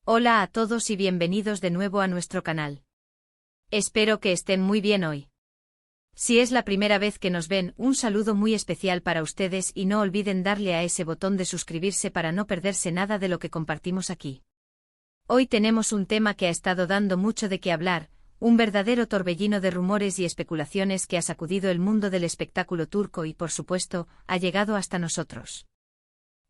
Hola a todos y bienvenidos de nuevo a nuestro canal. Espero que estén muy bien hoy. Si es la primera vez que nos ven, un saludo muy especial para ustedes y no olviden darle a ese botón de suscribirse para no perderse nada de lo que compartimos aquí. Hoy tenemos un tema que ha estado dando mucho de qué hablar, un verdadero torbellino de rumores y especulaciones que ha sacudido el mundo del espectáculo turco y, por supuesto, ha llegado hasta nosotros.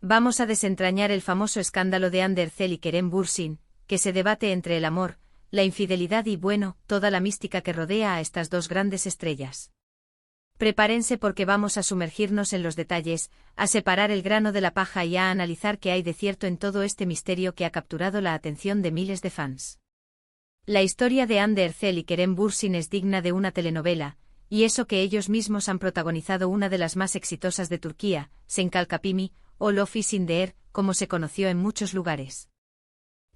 Vamos a desentrañar el famoso escándalo de Hande Erçel y Kerem Bürsin, que se debate entre el amor, la infidelidad y, bueno, toda la mística que rodea a estas dos grandes estrellas. Prepárense porque vamos a sumergirnos en los detalles, a separar el grano de la paja y a analizar qué hay de cierto en todo este misterio que ha capturado la atención de miles de fans. La historia de Hande Erçel y Kerem Bürsin es digna de una telenovela, y eso que ellos mismos han protagonizado una de las más exitosas de Turquía, Sen Kalkapimi, o Love is in the Air, como se conoció en muchos lugares.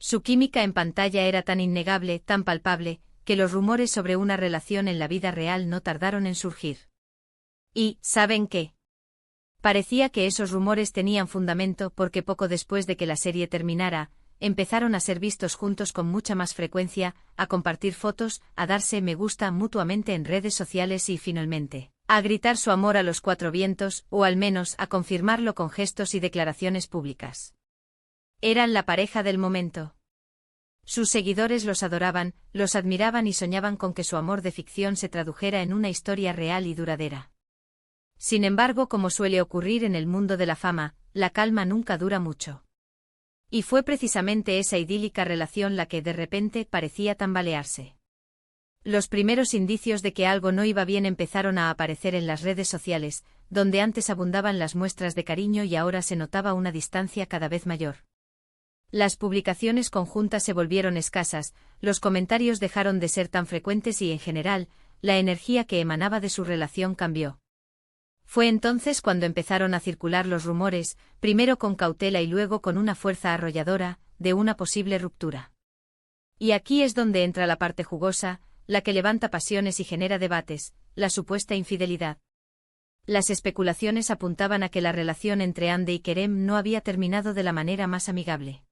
Su química en pantalla era tan innegable, tan palpable, que los rumores sobre una relación en la vida real no tardaron en surgir. Y, ¿saben qué? Parecía que esos rumores tenían fundamento porque poco después de que la serie terminara, empezaron a ser vistos juntos con mucha más frecuencia, a compartir fotos, a darse me gusta mutuamente en redes sociales y, finalmente, a gritar su amor a los cuatro vientos, o al menos a confirmarlo con gestos y declaraciones públicas. Eran la pareja del momento. Sus seguidores los adoraban, los admiraban y soñaban con que su amor de ficción se tradujera en una historia real y duradera. Sin embargo, como suele ocurrir en el mundo de la fama, la calma nunca dura mucho. Y fue precisamente esa idílica relación la que de repente parecía tambalearse. Los primeros indicios de que algo no iba bien empezaron a aparecer en las redes sociales, donde antes abundaban las muestras de cariño y ahora se notaba una distancia cada vez mayor. Las publicaciones conjuntas se volvieron escasas, los comentarios dejaron de ser tan frecuentes y, en general, la energía que emanaba de su relación cambió. Fue entonces cuando empezaron a circular los rumores, primero con cautela y luego con una fuerza arrolladora, de una posible ruptura. Y aquí es donde entra la parte jugosa, la que levanta pasiones y genera debates, la supuesta infidelidad. Las especulaciones apuntaban a que la relación entre Hande y Kerem no había terminado de la manera más amigable.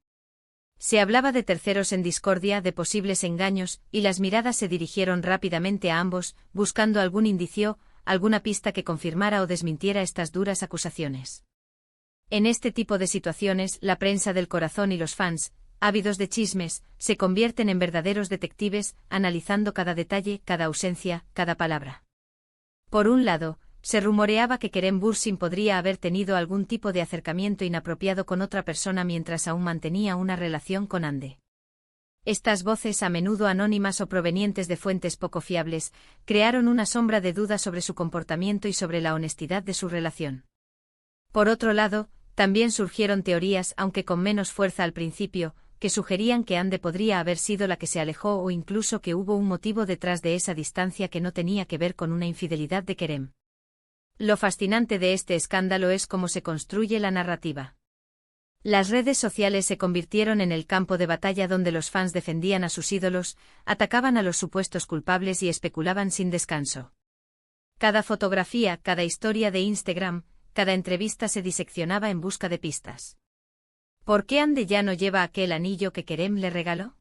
Se hablaba de terceros en discordia, de posibles engaños, y las miradas se dirigieron rápidamente a ambos, buscando algún indicio, alguna pista que confirmara o desmintiera estas duras acusaciones. En este tipo de situaciones, la prensa del corazón y los fans, ávidos de chismes, se convierten en verdaderos detectives, analizando cada detalle, cada ausencia, cada palabra. Por un lado, se rumoreaba que Kerem Bürsin podría haber tenido algún tipo de acercamiento inapropiado con otra persona mientras aún mantenía una relación con Hande. Estas voces, a menudo anónimas o provenientes de fuentes poco fiables, crearon una sombra de duda sobre su comportamiento y sobre la honestidad de su relación. Por otro lado, también surgieron teorías, aunque con menos fuerza al principio, que sugerían que Hande podría haber sido la que se alejó o incluso que hubo un motivo detrás de esa distancia que no tenía que ver con una infidelidad de Kerem. Lo fascinante de este escándalo es cómo se construye la narrativa. Las redes sociales se convirtieron en el campo de batalla donde los fans defendían a sus ídolos, atacaban a los supuestos culpables y especulaban sin descanso. Cada fotografía, cada historia de Instagram, cada entrevista se diseccionaba en busca de pistas. ¿Por qué Hande ya no lleva aquel anillo que Kerem le regaló?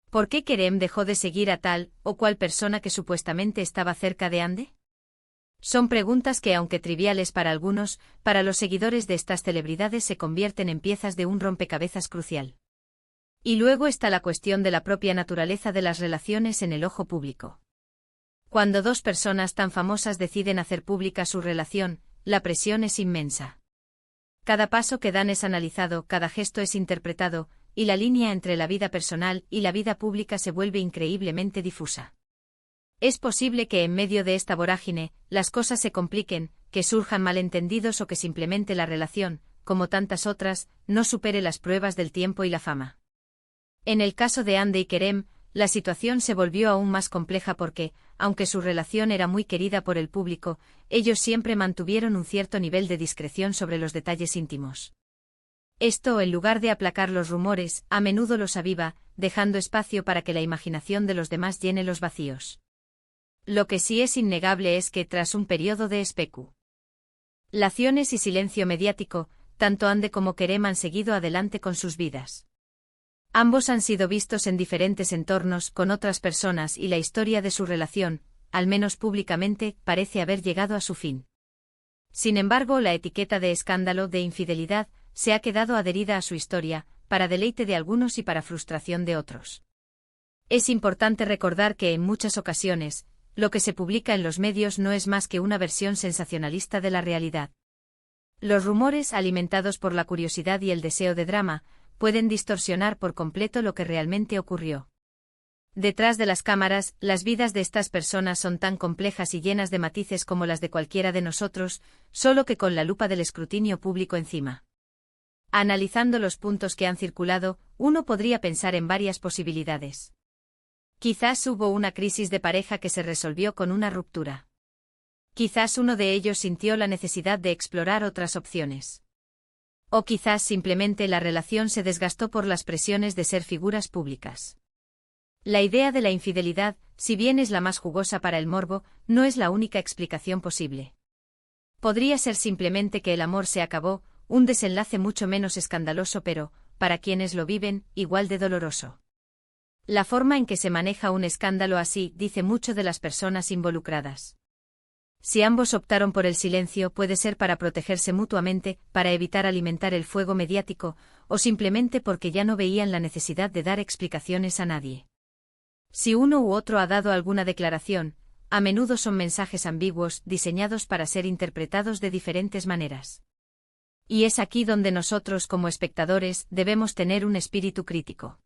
¿Por qué Kerem dejó de seguir a tal o cual persona que supuestamente estaba cerca de Hande? Son preguntas que, aunque triviales para algunos, para los seguidores de estas celebridades se convierten en piezas de un rompecabezas crucial. Y luego está la cuestión de la propia naturaleza de las relaciones en el ojo público. Cuando dos personas tan famosas deciden hacer pública su relación, la presión es inmensa. Cada paso que dan es analizado, cada gesto es interpretado, y la línea entre la vida personal y la vida pública se vuelve increíblemente difusa. Es posible que en medio de esta vorágine, las cosas se compliquen, que surjan malentendidos o que simplemente la relación, como tantas otras, no supere las pruebas del tiempo y la fama. En el caso de Hande y Kerem, la situación se volvió aún más compleja porque, aunque su relación era muy querida por el público, ellos siempre mantuvieron un cierto nivel de discreción sobre los detalles íntimos. Esto, en lugar de aplacar los rumores, a menudo los aviva, dejando espacio para que la imaginación de los demás llene los vacíos. Lo que sí es innegable es que, tras un periodo de especulaciones y silencio mediático, tanto Hande como Kerem han seguido adelante con sus vidas. Ambos han sido vistos en diferentes entornos con otras personas y la historia de su relación, al menos públicamente, parece haber llegado a su fin. Sin embargo, la etiqueta de escándalo de infidelidad se ha quedado adherida a su historia, para deleite de algunos y para frustración de otros. Es importante recordar que en muchas ocasiones, lo que se publica en los medios no es más que una versión sensacionalista de la realidad. Los rumores, alimentados por la curiosidad y el deseo de drama, pueden distorsionar por completo lo que realmente ocurrió. Detrás de las cámaras, las vidas de estas personas son tan complejas y llenas de matices como las de cualquiera de nosotros, solo que con la lupa del escrutinio público encima. Analizando los puntos que han circulado, uno podría pensar en varias posibilidades. Quizás hubo una crisis de pareja que se resolvió con una ruptura. Quizás uno de ellos sintió la necesidad de explorar otras opciones. O quizás simplemente la relación se desgastó por las presiones de ser figuras públicas. La idea de la infidelidad, si bien es la más jugosa para el morbo, no es la única explicación posible. Podría ser simplemente que el amor se acabó, un desenlace mucho menos escandaloso pero, para quienes lo viven, igual de doloroso. La forma en que se maneja un escándalo así dice mucho de las personas involucradas. Si ambos optaron por el silencio, puede ser para protegerse mutuamente, para evitar alimentar el fuego mediático, o simplemente porque ya no veían la necesidad de dar explicaciones a nadie. Si uno u otro ha dado alguna declaración, a menudo son mensajes ambiguos, diseñados para ser interpretados de diferentes maneras. Y es aquí donde nosotros, como espectadores, debemos tener un espíritu crítico.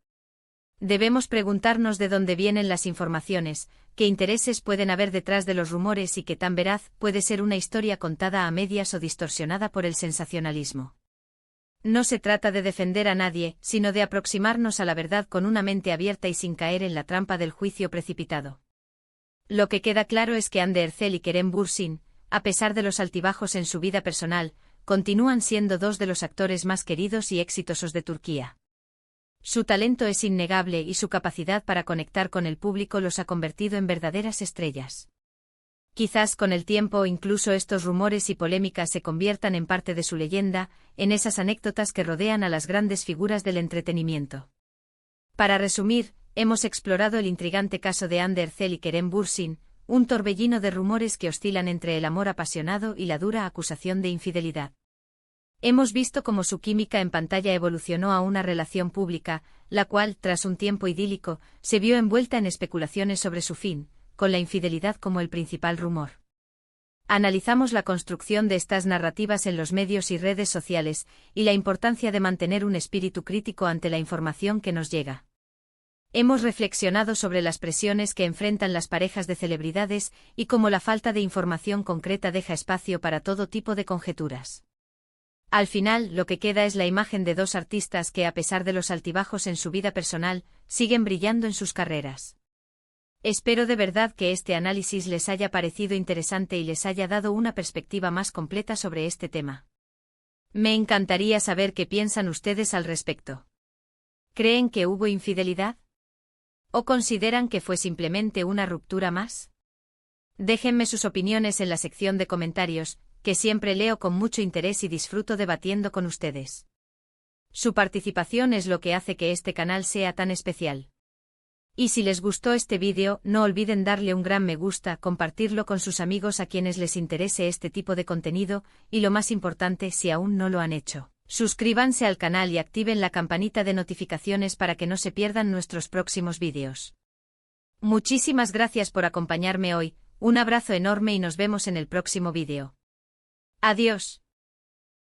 Debemos preguntarnos de dónde vienen las informaciones, qué intereses pueden haber detrás de los rumores y qué tan veraz puede ser una historia contada a medias o distorsionada por el sensacionalismo. No se trata de defender a nadie, sino de aproximarnos a la verdad con una mente abierta y sin caer en la trampa del juicio precipitado. Lo que queda claro es que Hande Erçel y Kerem Bürsin, a pesar de los altibajos en su vida personal, continúan siendo dos de los actores más queridos y exitosos de Turquía. Su talento es innegable y su capacidad para conectar con el público los ha convertido en verdaderas estrellas. Quizás con el tiempo incluso estos rumores y polémicas se conviertan en parte de su leyenda, en esas anécdotas que rodean a las grandes figuras del entretenimiento. Para resumir, hemos explorado el intrigante caso de Hande Erçel y Kerem Bürsin, un torbellino de rumores que oscilan entre el amor apasionado y la dura acusación de infidelidad. Hemos visto cómo su química en pantalla evolucionó a una relación pública, la cual, tras un tiempo idílico, se vio envuelta en especulaciones sobre su fin, con la infidelidad como el principal rumor. Analizamos la construcción de estas narrativas en los medios y redes sociales, y la importancia de mantener un espíritu crítico ante la información que nos llega. Hemos reflexionado sobre las presiones que enfrentan las parejas de celebridades y cómo la falta de información concreta deja espacio para todo tipo de conjeturas. Al final, lo que queda es la imagen de dos artistas que, a pesar de los altibajos en su vida personal, siguen brillando en sus carreras. Espero de verdad que este análisis les haya parecido interesante y les haya dado una perspectiva más completa sobre este tema. Me encantaría saber qué piensan ustedes al respecto. ¿Creen que hubo infidelidad? ¿O consideran que fue simplemente una ruptura más? Déjenme sus opiniones en la sección de comentarios, que siempre leo con mucho interés y disfruto debatiendo con ustedes. Su participación es lo que hace que este canal sea tan especial. Y si les gustó este vídeo, no olviden darle un gran me gusta, compartirlo con sus amigos a quienes les interese este tipo de contenido, y lo más importante, si aún no lo han hecho, suscríbanse al canal y activen la campanita de notificaciones para que no se pierdan nuestros próximos vídeos. Muchísimas gracias por acompañarme hoy, un abrazo enorme y nos vemos en el próximo vídeo. Adiós.